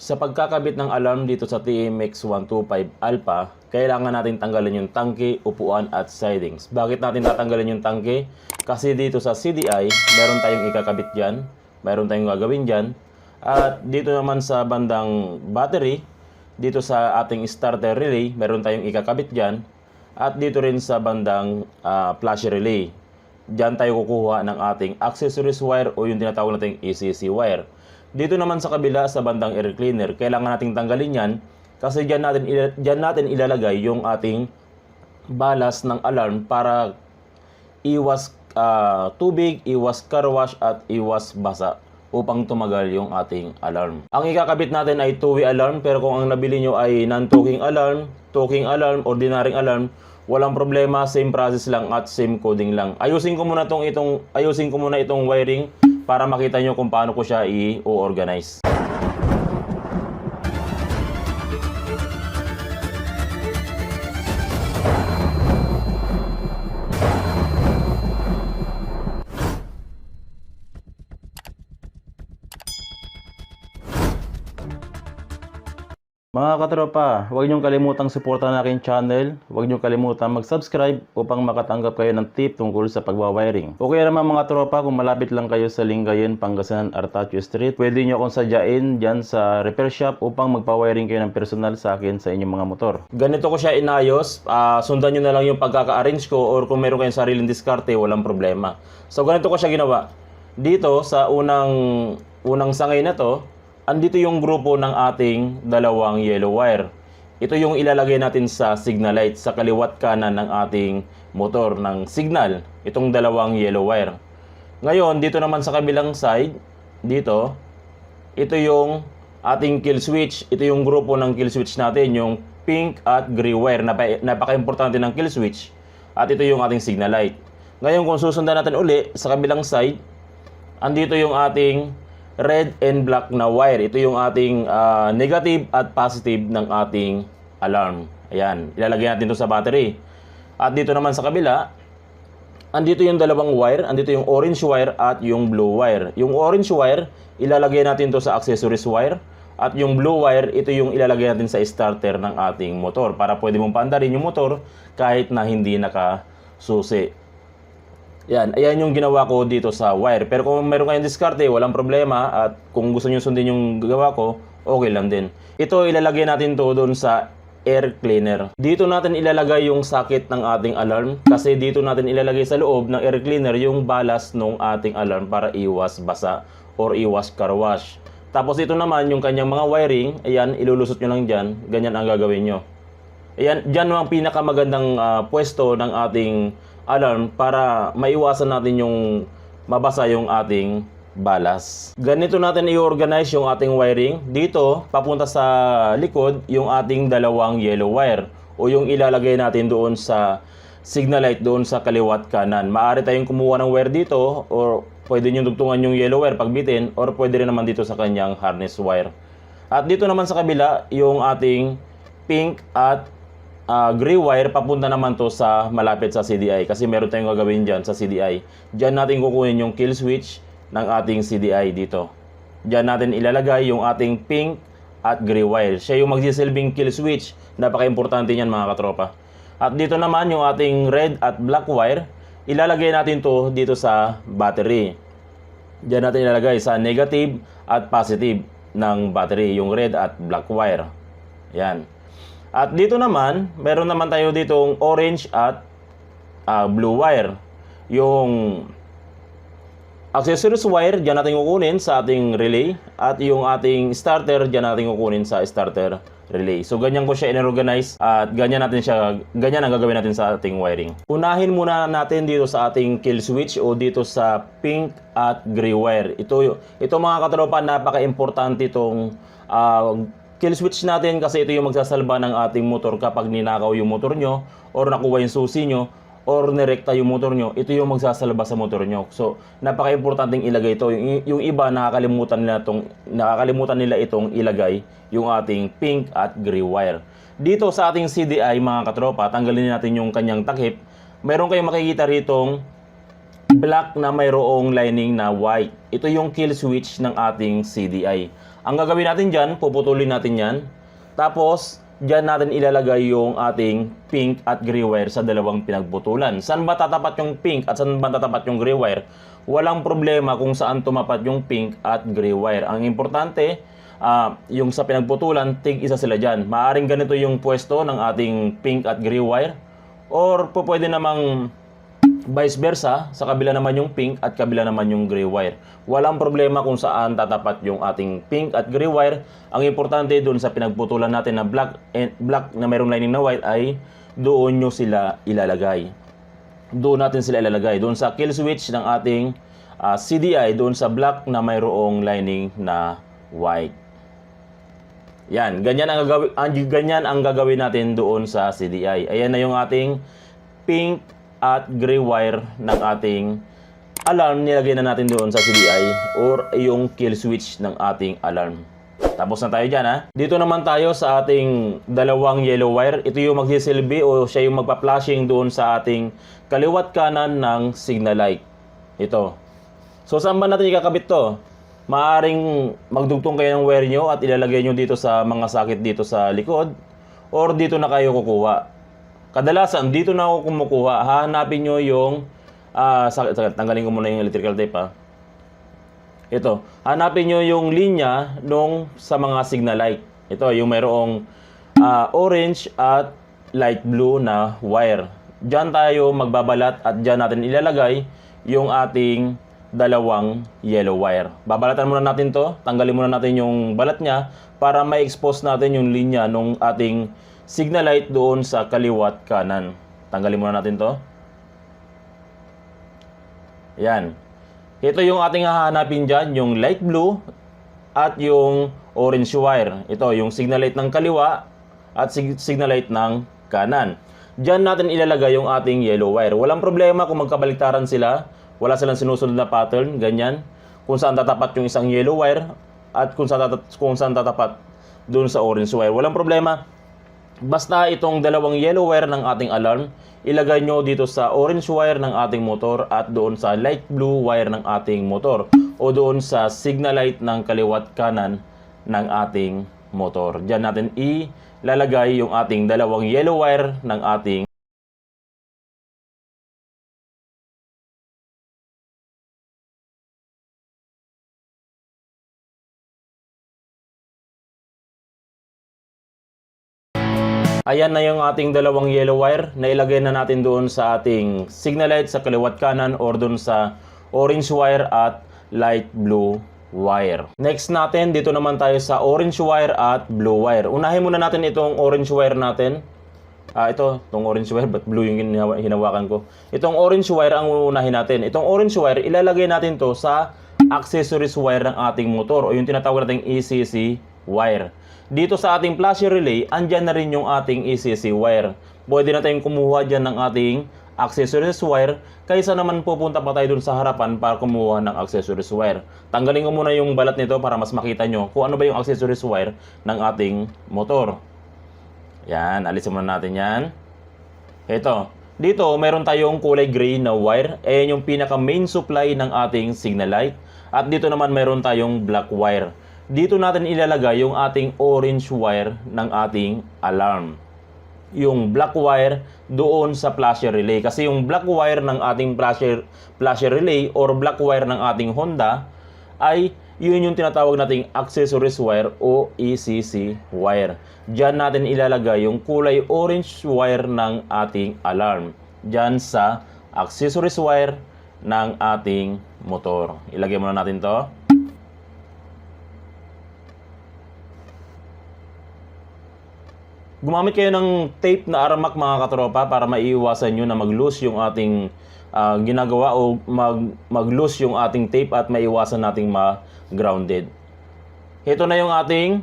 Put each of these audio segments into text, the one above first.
Sa pagkakabit ng alarm dito sa TMX125 Alpha, kailangan natin tanggalin yung tangke, upuan at sidings. Bakit natin tatanggalin yung tangke? Kasi dito sa CDI, meron tayong ikakabit dyan, meron tayong gagawin dyan. At dito naman sa bandang battery, dito sa ating starter relay, meron tayong ikakabit dyan. At dito rin sa bandang flash relay. Diyan tayo kukuha ng ating accessories wire o yung tinatawag nating ECC wire. Dito naman sa kabila sa bandang air cleaner, kailangan nating tanggalin yan kasi diyan natin ilalagay yung ating balas ng alarm para iwas tubig, iwas car wash at iwas basa upang tumagal yung ating alarm. Ang ikakabit natin ay two-way alarm, pero kung ang nabili nyo ay non-talking alarm, ordinary alarm, walang problema, same process lang at same coding lang. Ayusin ko muna itong wiring para makita nyo kung paano ko siya i-organize. Mga katropa, huwag niyong kalimutang suportahan ang aking channel. Huwag niyong kalimutang mag-subscribe upang makatanggap kayo ng tip tungkol sa pagwawiring. O kaya naman mga tropa, kung malapit lang kayo sa Lingayen, Pangasinan, Artacho Street, pwede niyo akong sadyain dyan sa repair shop upang magpa-wiring kayo ng personal sa akin sa inyong mga motor. Ganito ko siya inayos. Sundan niyo na lang yung pagkaka-arrange ko, or kung meron kayong sariling diskarte, walang problema. So ganito ko siya ginawa. Dito sa unang sangay na to, andito yung grupo ng ating dalawang yellow wire. Ito yung ilalagay natin sa signal light sa kaliwat kanan ng ating motor ng signal. Itong dalawang yellow wire. Ngayon, dito naman sa kabilang side, dito, ito yung ating kill switch. Ito yung grupo ng kill switch natin, yung pink at gray wire. Napaka-importante ng kill switch. At ito yung ating signal light. Ngayon, kung susundan natin uli sa kabilang side, andito yung ating red and black na wire. Ito yung ating negative at positive ng ating alarm. Ayan, ilalagay natin ito sa battery. At dito naman sa kabila, andito yung dalawang wire. Andito yung orange wire at yung blue wire. Yung orange wire, ilalagay natin ito sa accessories wire. At yung blue wire, ito yung ilalagay natin sa starter ng ating motor para pwede mong paandarin yung motor kahit na hindi nakasusi. Ayan yung ginawa ko dito sa wire. Pero kung meron kayong diskarte, walang problema. At kung gusto nyo sundin yung gawa ko, okay lang din. Ito, ilalagay natin to doon sa air cleaner. Dito natin ilalagay yung socket ng ating alarm. Kasi dito natin ilalagay sa loob ng air cleaner yung balas ng ating alarm para iwas basa or iwas car wash. Tapos ito naman yung kanyang mga wiring. Ayan, ilulusot nyo lang dyan. Ganyan ang gagawin nyo. Ayan, dyan ang pinakamagandang pwesto ng ating alarm para maiwasan natin yung mabasa yung ating balas. Ganito natin i-organize yung ating wiring. Dito, papunta sa likod, yung ating dalawang yellow wire o yung ilalagay natin doon sa signal light doon sa kaliwat kanan. Maaari tayong kumuha ng wire dito or pwede nyo dugtungan yung yellow wire pagbitin or pwede rin naman dito sa kanyang harness wire. At dito naman sa kabila, yung ating pink at gray wire, papunta naman to sa malapit sa CDI kasi meron tayong gagawin dyan sa CDI. Dyan natin kukunin yung kill switch ng ating CDI dito. Dyan natin ilalagay yung ating pink at gray wire. Siya yung magsisilbing kill switch. Napaka-importante niyan mga katropa. At dito naman yung ating red at black wire, ilalagay natin to dito sa battery. Dyan natin ilalagay sa negative at positive ng battery, yung red at black wire. Yan. At dito naman, meron naman tayo ditong orange at blue wire. Yung accessories wire, dyan natin kukunin sa ating relay. At yung ating starter, dyan natin kukunin sa starter relay. So, ganyan ko siya in-organize. At ganyan ang gagawin natin sa ating wiring. Unahin muna natin dito sa ating kill switch o dito sa pink at gray wire. Ito mga katropa, napaka-importante itong kill switch natin kasi ito yung magsasalba ng ating motor kapag ninakaw yung motor nyo or nakuha yung susi nyo or nirekta yung motor nyo. Ito yung magsasalba sa motor nyo. So, napaka-importanting ilagay ito. Yung iba, nakakalimutan nila itong ilagay yung ating pink at gray wire. Dito sa ating CDI, mga katropa, tanggalin natin yung kanyang takip. Meron kayong makikita ritong black na mayroong lining na white. Ito yung kill switch ng ating CDI. Ang gagawin natin dyan, puputulin natin yan. Tapos, dyan natin ilalagay yung ating pink at gray wire sa dalawang pinagputulan. Saan ba tatapat yung pink at saan ba tatapat yung gray wire? Walang problema kung saan tumapat yung pink at gray wire. Ang importante, yung sa pinagputulan, tig-isa sila dyan. Maaring ganito yung pwesto ng ating pink at gray wire. Or pwede namang vice versa, sa kabila naman yung pink at kabila naman yung gray wire. Walang problema kung saan tatapat yung ating pink at gray wire. Ang importante doon sa pinagputulan natin na black na mayroong lining na white ay doon nyo sila ilalagay. Doon natin sila ilalagay. Doon sa kill switch ng ating CDI, doon sa black na mayroong lining na white. Yan, ganyan ang gagawin natin doon sa CDI. Ayan na yung ating pink at gray wire ng ating alarm. Nilagay na natin doon sa CDI or yung kill switch ng ating alarm. Tapos na tayo dyan, ha. Dito naman tayo sa ating dalawang yellow wire. Ito yung magsisilbi o siya yung magpa-flashing doon sa ating kaliwat kanan ng signal light. Ito. So saan ba natin ikakabit to? Maaring magdugtong kayo ng wire nyo at ilalagay nyo dito sa mga sakit dito sa likod, or dito na kayo kukuha. Kadalasan, dito na ako kumukuha. Hahanapin nyo yung tanggalin ko muna yung electrical tape, ha. Ito. Hanapin nyo yung linya nung sa mga signal light. Ito, yung mayroong orange at light blue na wire. Diyan tayo magbabalat at diyan natin ilalagay yung ating dalawang yellow wire. Babalatan muna natin to. Tanggalin muna natin yung balat niya para ma-expose natin yung linya nung ating signal light doon sa kaliwat kanan. Tanggalin muna natin to. Yan. Ito yung ating hahanapin dyan, yung light blue at yung orange wire. Ito yung signal light ng kaliwa at signal light ng kanan. Dyan natin ilalagay yung ating yellow wire. Walang problema kung magkabaliktaran sila. Wala silang sinusunod na pattern, ganyan. Kung saan tatapat yung isang yellow wire at kung saan tatapat doon sa orange wire. Walang problema. Basta itong dalawang yellow wire ng ating alarm, ilagay nyo dito sa orange wire ng ating motor at doon sa light blue wire ng ating motor o doon sa signal light ng kaliwat kanan ng ating motor. Diyan natin ilalagay yung ating dalawang yellow wire ng ating Ayan na yung ating dalawang yellow wire na ilagay na natin doon sa ating signal light sa kaliwat kanan or doon sa orange wire at light blue wire. Next natin, dito naman tayo sa orange wire at blue wire. Unahin muna natin itong orange wire natin. Itong orange wire, but blue yung hinawakan ko. Itong orange wire ang unahin natin. Itong orange wire, ilalagay natin to sa accessories wire ng ating motor o yung tinatawag nating ECC wire. Dito sa ating flasher relay, andyan na rin yung ating ECC wire. Pwede na tayong kumuha dyan ng ating accessories wire kaysa naman pupunta pa tayo dun sa harapan para kumuha ng accessories wire. Tanggalin ko muna yung balat nito para mas makita nyo kung ano ba yung accessories wire ng ating motor. Yan, alisin muna natin yan. Ito. Dito, meron tayong kulay gray na wire. Ayan yung pinaka main supply ng ating signal light. At dito naman meron tayong black wire. Dito natin ilalagay yung ating orange wire ng ating alarm. Yung black wire doon sa flasher relay. Kasi yung black wire ng ating flasher relay or black wire ng ating Honda ay yun yung tinatawag nating accessories wire o ECC wire. Diyan natin ilalagay yung kulay orange wire ng ating alarm. Diyan sa accessories wire ng ating motor. Ilagay muna natin to. Gumamit kayo ng tape na aramak mga katropa para maiiwasan nyo na mag-loose yung ating ginagawa o mag-loose yung ating tape at maiiwasan nating ma-grounded. Ito na yung ating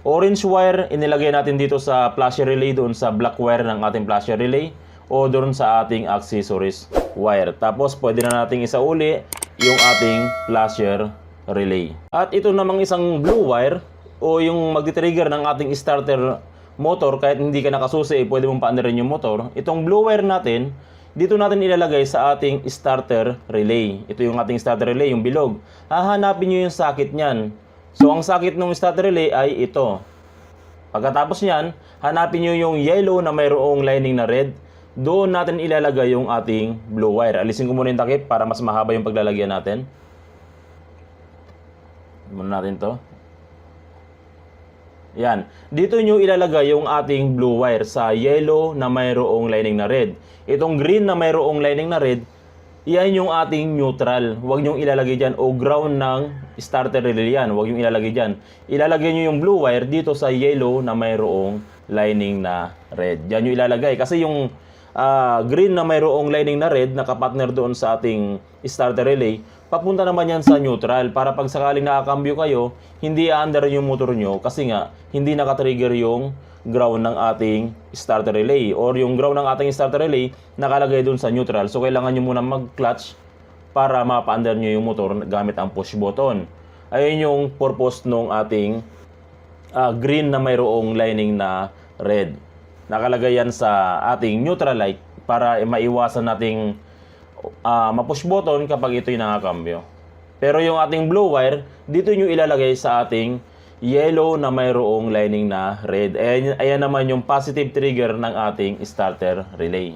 orange wire. Inilagay natin dito sa flasher relay doon sa black wire ng ating flasher relay o doon sa ating accessories wire. Tapos pwede na nating isauli yung ating flasher relay. At ito namang isang blue wire o yung mag-trigger ng ating starter motor, kahit hindi ka nakasusi, pwede mong paandarin yung motor. Itong blue wire natin, dito natin ilalagay sa ating starter relay. Ito yung ating starter relay, yung bilog. Hahanapin nyo yung socket niyan. So, ang socket ng starter relay ay ito. Pagkatapos niyan, hanapin nyo yung yellow na mayroong lining na red. Doon natin ilalagay yung ating blue wire. Alisin ko muna yung takip para mas mahaba yung paglalagyan natin. Muna natin to. Yan. Dito nyo ilalagay yung ating blue wire sa yellow na mayroong lining na red. Itong green na mayroong lining na red, yan yung ating neutral. Huwag nyo ilalagay dyan o ground ng starter relay yan. Huwag nyo ilalagay dyan. Ilalagay nyo yung blue wire dito sa yellow na mayroong lining na red. Diyan nyo ilalagay. Kasi yung green na mayroong lining na red, nakapartner doon sa ating starter relay, papunta naman yan sa neutral para pag sakaling nakakambyo kayo, hindi aandar yung motor nyo kasi nga hindi nakatrigger yung ground ng ating starter relay or yung ground ng ating starter relay nakalagay doon sa neutral. So kailangan nyo muna mag-clutch para mapaandar nyo yung motor gamit ang push button. Ayun yung purpose ng ating green na mayroong lining na red. Nakalagay yan sa ating neutral light para maiwasan nating ma-push button kapag ito'y nakakambyo. Pero yung ating blue wire, dito nyo ilalagay sa ating yellow na mayroong lining na red. Ayan naman yung positive trigger ng ating starter relay.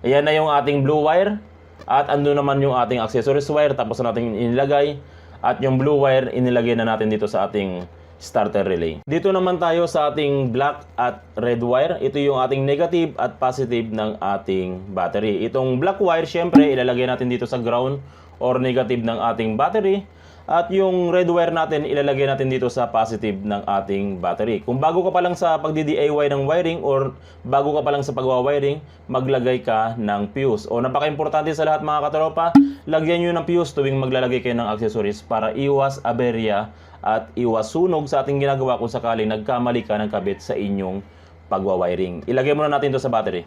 Ayan na yung ating blue wire. At ando naman yung ating accessories wire. Tapos na natin inilagay. At yung blue wire, inilagay na natin dito sa ating starter relay. Dito naman tayo sa ating black at red wire. Ito yung ating negative at positive ng ating battery. Itong black wire, syempre, ilalagay natin dito sa ground or negative ng ating battery. At yung red wire natin, ilalagay natin dito sa positive ng ating battery. Kung bago ka pa lang sa pagdi-DIY ng wiring or bago ka pa lang sa pagwa-wiring, maglagay ka ng fuse. O napaka-importante sa lahat mga katropa, lagyan nyo ng fuse tuwing maglalagay kayo ng accessories para iwas aberya at iwas sunog sa ating ginagawa kung sakaling nagkamali ka ng kabit sa inyong pagwa-wiring. Ilagay muna natin ito sa battery.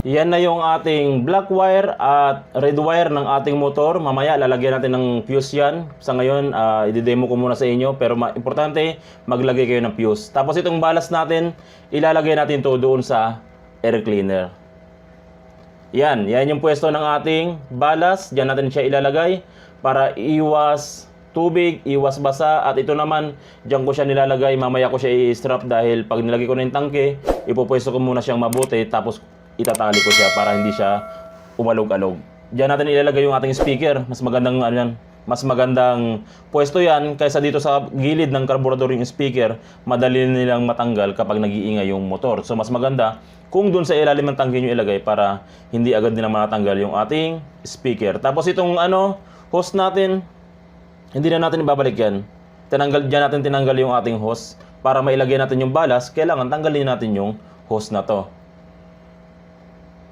Yan na yung ating black wire at red wire ng ating motor. Mamaya lalagyan natin ng fuse yan. Sa ngayon, i-demo ko muna sa inyo. Pero importante, maglagay kayo ng fuse. Tapos itong ballast natin, ilalagay natin to doon sa air cleaner. Yan yung pwesto ng ating ballast. Diyan natin siya ilalagay para iwas tubig, iwas basa. At ito naman, diyan ko siya nilalagay. Mamaya ko siya i-strap dahil pag nilagay ko na yung tangke, ipupwesto ko muna siyang mabuti. Tapos itatali ko siya para hindi siya umalog-alog. Diyan natin ilalagay yung ating speaker. Mas magandang mas magandang pwesto yan kaysa dito sa gilid ng karburador yung speaker. Madali nilang matanggal kapag nag-iingay yung motor. So mas maganda kung doon sa ilalim ng tangke nyo ilagay para hindi agad nila matanggal yung ating speaker. Tapos itong hose natin, hindi na natin ibabalik yan. Diyan natin tinanggal yung ating hose para mailagay natin yung ballast. Kailangan tanggalin natin yung hose na to.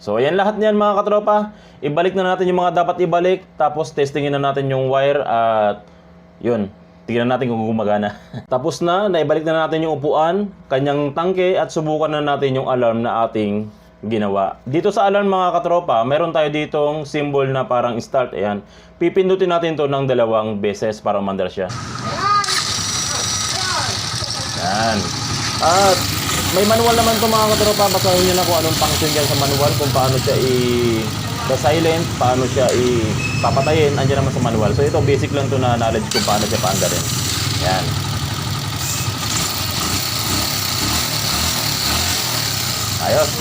So, ayan lahat niyan mga katropa. Ibalik na natin yung mga dapat ibalik. Tapos, testingin na natin yung wire. At, yun. Tingnan natin kung gumagana. Tapos na. Naibalik na natin yung upuan, kanyang tangke, at subukan na natin yung alarm na ating ginawa. Dito sa alarm mga katropa, meron tayo ditong symbol na parang start. Ayan. Pipindutin natin to ng 2 beses para umandar siya. Ayan. At, may manual naman ito mga katropa. Basahin nyo na kung anong function dyan sa manual. Kung paano siya i-silent, paano siya i-papatayin. Andiyan naman sa manual. So ito basic lang to na knowledge kung paano siya paandarin. Yan. Ayos.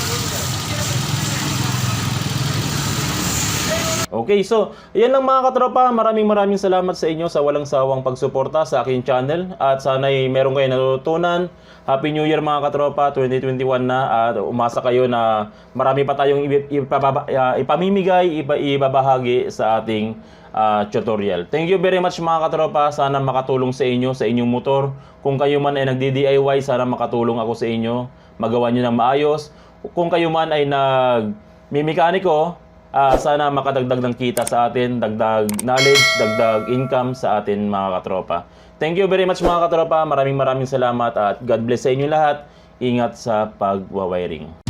Okay, so yan lang mga katropa. Maraming salamat sa inyo sa walang sawang pagsuporta sa aking channel. At sana'y meron kayo natutunan. Happy New Year mga katropa, 2021 na. At umasa kayo na marami pa tayong ipamimigay, ibabahagi sa ating tutorial. Thank you very much mga katropa. Sana makatulong sa inyo, sa inyong motor. Kung kayo man ay nagdi-DIY, sana makatulong ako sa inyo. Magawa nyo ng maayos. Kung kayo man ay nagmimekaniko, sana makadagdag ng kita sa atin, dagdag knowledge, dagdag income sa atin mga katropa. Thank you very much mga katropa. Maraming salamat at God bless sa inyo lahat. Ingat sa pagwa-wiring.